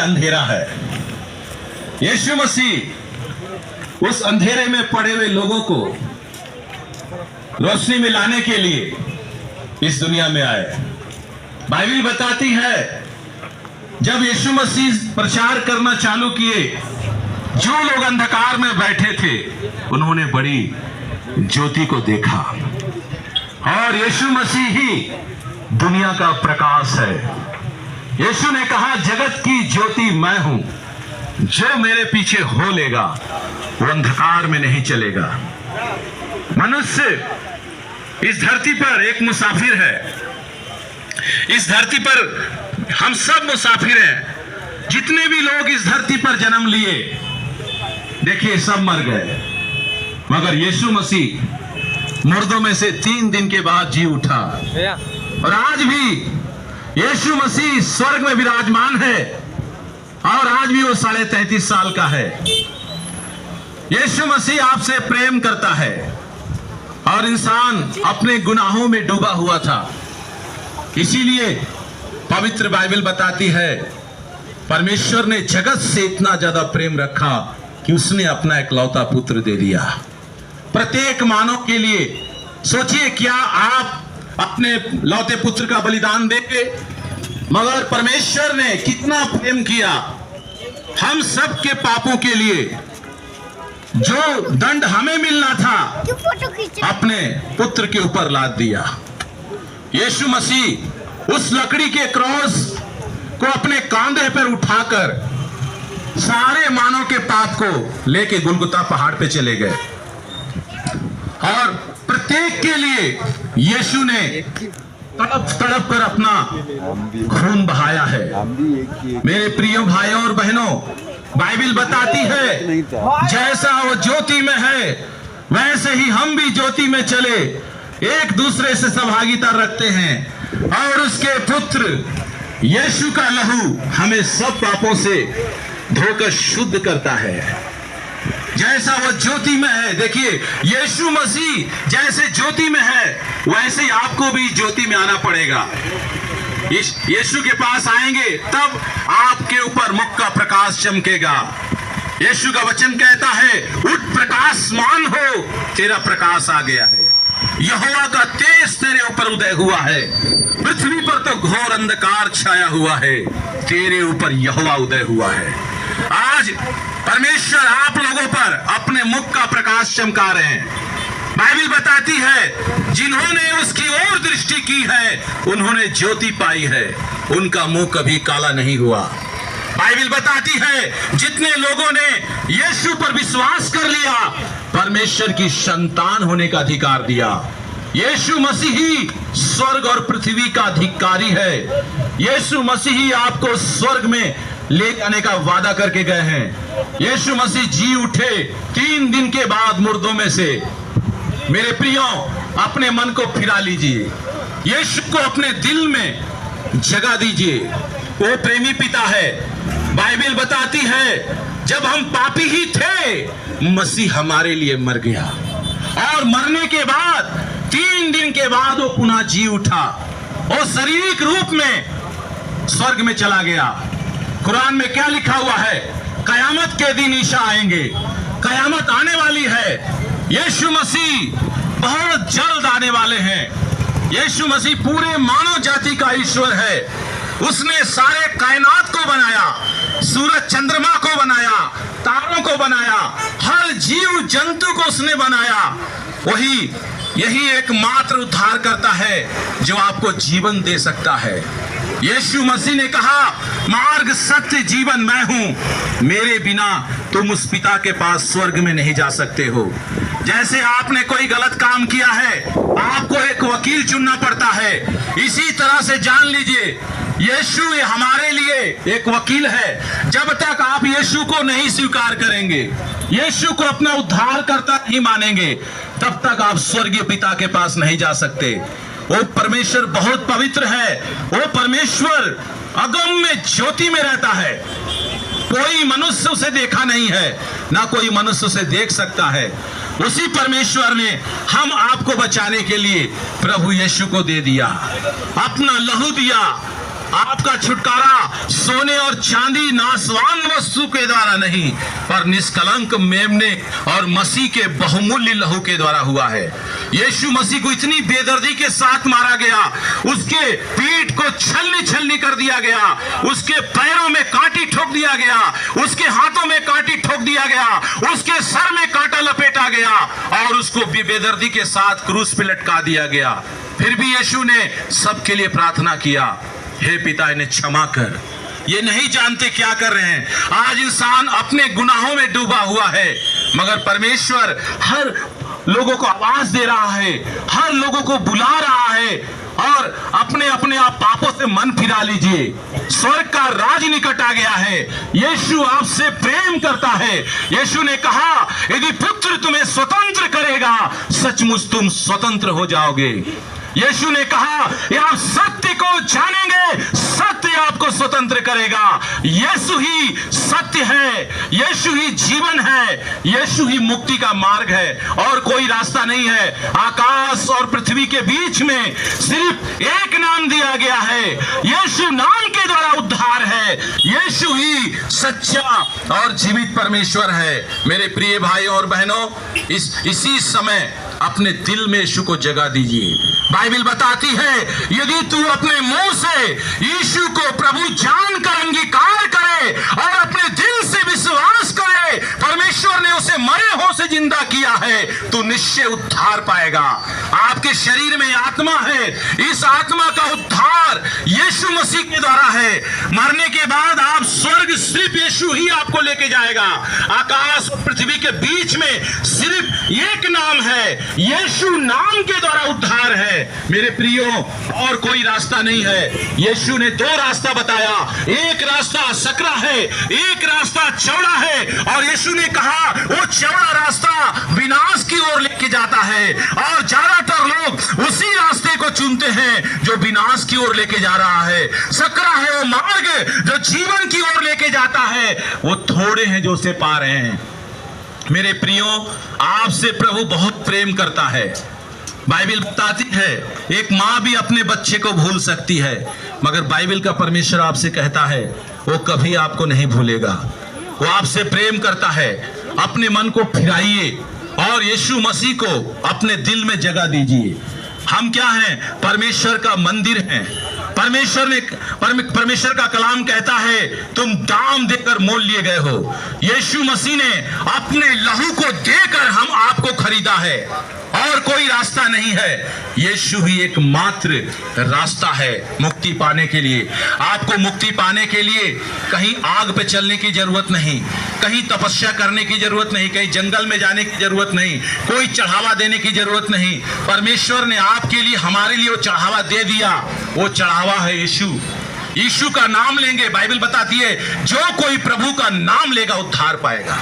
अंधेरा है। यीशु मसीह उस अंधेरे में पड़े हुए लोगों को रोशनी में लाने के लिए इस दुनिया में आए। बाइबल बताती है जब यीशु मसीह प्रचार करना चालू किए, जो लोग अंधकार में बैठे थे उन्होंने बड़ी ज्योति को देखा, और यीशु मसीह ही दुनिया का प्रकाश है। यीशु ने कहा, जगत की ज्योति मैं हूं, जो मेरे पीछे हो लेगा वो अंधकार में नहीं चलेगा। मनुष्य इस धरती पर एक मुसाफिर है। इस धरती पर हम सब मुसाफिर हैं। जितने भी लोग इस धरती पर जन्म लिए, देखिए सब मर गए, मगर यीशु मसीह मुर्दों में से 3 दिन के बाद जी उठा। और आज भी यीशु मसीह स्वर्ग में विराजमान है, और आज भी वो 33.5 साल का है। यीशु मसीह आपसे प्रेम करता है, और इंसान अपने गुनाहों में डूबा हुआ था। इसीलिए पवित्र बाइबल बताती है, परमेश्वर ने जगत से इतना ज्यादा प्रेम रखा कि उसने अपना इकलौता पुत्र दे दिया प्रत्येक मानव के लिए। सोचिए, क्या आप अपने लौते पुत्र का बलिदान देंगे? मगर परमेश्वर ने कितना प्रेम किया, हम सब के पापों के लिए जो दंड हमें मिलना था अपने पुत्र के ऊपर लाद दिया। यीशु मसीह उस लकड़ी के क्रॉस को अपने कांधे पर उठाकर सारे मानव के पाप को लेके गुलगुता पहाड़ पे चले गए, और प्रत्येक के लिए यीशु ने तड़प तड़प कर अपना खून बहाया है। मेरे प्रिय भाइयों और बहनों, बाइबल बताती है जैसा वो ज्योति में है वैसे ही हम भी ज्योति में चले, एक दूसरे से सहभागिता रखते हैं, और उसके पुत्र यीशु का लहू हमें सब पापों से धोकर शुद्ध करता है। जैसा वो ज्योति में है, देखिए यीशु मसीह जैसे ज्योति में है वैसे ही आपको भी ज्योति में आना पड़ेगा। यीशु के पास आएंगे तब आपके ऊपर मुख का प्रकाश चमकेगा। यीशु का वचन कहता है, उठ प्रकाशमान हो, तेरा प्रकाश आ गया है। यहोवा का तेज तेरे ऊपर उदय हुआ है। पृथ्वी पर तो घोर अंधकार छाया हुआ है, तेरे ऊपर यहोवा उदय हुआ है। आज परमेश्वर आप लोगों पर अपने मुख का प्रकाश चमका रहे हैं। बाइबल बताती है, जिन्होंने उसकी ओर दृष्टि की है उन्होंने ज्योति पाई है, उनका मुंह कभी काला नहीं हुआ। बाइबल बताती है, जितने लोगों ने यीशु पर विश्वास कर लिया, परमेश्वर की संतान होने का अधिकार दिया। यीशु मसीह ही स्वर्ग और पृथ्वी का अधिकारी है। यीशु मसीह ही आपको स्वर्ग में ले जाने का वादा करके गए हैं। यीशु मसीह जी उठे 3 दिन के बाद मुर्दों में से। मेरे प्रियो, अपने मन को फिरा लीजिए, यीशु को अपने दिल में जगह दीजिए। वो प्रेमी पिता है। बाइबल बताती है, जब हम पापी ही थे मसीह हमारे लिए मर गया, और मरने के बाद 3 दिन के बाद वो पुनः जी उठा। वो शारीरिक रूप में स्वर्ग में चला गया। कुरान में क्या लिखा हुआ है? कयामत के दिन ईसा आएंगे, कयामत आने वाली है। यीशु मसीह बहुत जल्द आने वाले हैं। यीशु मसीह पूरे मानव जाति का ईश्वर है। उसने सारे कायनात को बनाया, सूरज चंद्रमा को बनाया, तारों को बनाया, हर जीव जंतु को उसने बनाया। यही एकमात्र उद्धार करता है जो आपको जीवन दे सकता है। यीशु मसीह ने कहा, मार्ग सत्य जीवन मैं हूं, मेरे बिना तुम उस पिता के पास स्वर्ग में नहीं जा सकते हो। जैसे आपने कोई गलत काम किया है, आपको एक वकील चुनना पड़ता है, इसी तरह से जान लीजिए यीशु हमारे लिए एक वकील है। जब तक आप यीशु को नहीं स्वीकार करेंगे, यीशु को अपना उद्धारकर्ता नहीं मानेंगे, तब तक आप स्वर्गीय पिता के पास नहीं जा सकते। वो परमेश्वर बहुत पवित्र है। वो परमेश्वर अगम में ज्योति में रहता है। कोई मनुष्य उसे देखा नहीं है, ना कोई मनुष्य उसे देख सकता है। उसी परमेश्वर ने हम आपको बचाने के लिए प्रभु यीशु को दे दिया, अपना लहू दिया, आपका छुटकारा सोने और चांदी नासवान वस्तु के द्वारा नहीं, पर निष्कलंक मेमने और मसीह के बहुमूल्य लहू के द्वारा हुआ है। यीशु मसीह को इतनी बेदर्दी के साथ मारा गया, उसके पीठ को छलनी छलनी कर दिया गया, उसके पैरों में कांटी ठोक दिया गया, उसके हाथों में कांटी ठोक दिया गया, उसके सर में कांटा लपेटा गया और उसको भी बेदर्दी के साथ क्रूस पे लटका दिया गया। फिर भी यीशु ने सबके लिए प्रार्थना किया, हे पिता इन्हें क्षमा कर, ये नहीं जानते क्या कर रहे हैं। आज इंसान अपने गुनाहों में डूबा हुआ है, मगर परमेश्वर हर लोगों को आवाज दे रहा है, हर लोगों को बुला रहा है और अपने अपने आप पापों से मन फिरा लीजिए। स्वर्ग का राज निकट आ गया है। यीशु आपसे प्रेम करता है। यीशु ने कहा, यदि पुत्र तुम्हें स्वतंत्र करेगा, सचमुच तुम स्वतंत्र हो जाओगे। यीशु ने कहा, आप सत्य को जानेंगे, सत्य आपको स्वतंत्र करेगा। यीशु ही सत्य है, यीशु ही जीवन है, यीशु ही मुक्ति का मार्ग है और कोई रास्ता नहीं है। आकाश और पृथ्वी के बीच में सिर्फ एक नाम दिया गया है, यीशु नाम के द्वारा उद्धार है। यीशु ही सच्चा और जीवित परमेश्वर है। मेरे प्रिय भाइयों और बहनों, इसी समय अपने दिल में यीशु को जगह दीजिए। बाइबल बताती है, यदि तू अपने मुंह से यीशु को प्रभु जानकर अंगीकार करे और अपने दिल से विश्वास करे परमेश्वर ने उसे मरे हों से जिंदा किया है, तो निश्चय उद्धार पाएगा। आपके शरीर में आत्मा है, इस आत्मा का उद्धार यीशु मसीह के द्वारा है। मरने के बाद आप स्वर्ग सिर्फ यीशु ही आपको लेके जाएगा। आकाश और पृथ्वी के बीच में सिर्फ एक नाम है, यीशु नाम के द्वारा उद्धार है। मेरे प्रियो, और कोई रास्ता नहीं है। यीशु ने दो रास्ता बताया, एक रास्ता सकरा है, एक रास्ता चौड़ा है। और यीशु ने कहा वो चौड़ा रास्ता विनाश की ओर लेके जाता है और ज्यादातर लोग उसी रास्ते को चुनते हैं जो विनाश की ओर लेके जा रहा है। सकरा है वो मार्ग जो जीवन की ओर लेके जाता है, वो थोड़े हैं जो उसे पा रहे हैं। मेरे प्रियो, आपसे प्रभु बहुत प्रेम करता है। बाइबल बताती है, एक माँ भी अपने बच्चे को भूल सकती है, मगर बाइबल का परमेश्वर आपसे कहता है वो कभी आपको नहीं भूलेगा। वो आपसे प्रेम करता है। अपने मन को फिराइए और यीशु मसीह को अपने दिल में जगह दीजिए। हम क्या हैं? परमेश्वर का मंदिर हैं। परमेश्वर का कलाम कहता है, तुम दाम देकर मोल लिए गए हो। यीशु मसीह ने अपने लहू को देकर हम आपको खरीदा है और कोई रास्ता नहीं है। यीशु ही एकमात्र रास्ता है मुक्ति पाने के लिए। आपको मुक्ति पाने के लिए कहीं आग पे चलने की जरूरत नहीं, कहीं तपस्या करने की जरूरत नहीं, कहीं जंगल में जाने की जरूरत नहीं, कोई चढ़ावा देने की जरूरत नहीं। परमेश्वर ने आपके लिए, हमारे लिए वो चढ़ावा दे दिया। वो चढ़ावा है यीशु। यीशु का नाम लेंगे, बाइबल बताती है जो कोई प्रभु का नाम लेगा उद्धार पाएगा।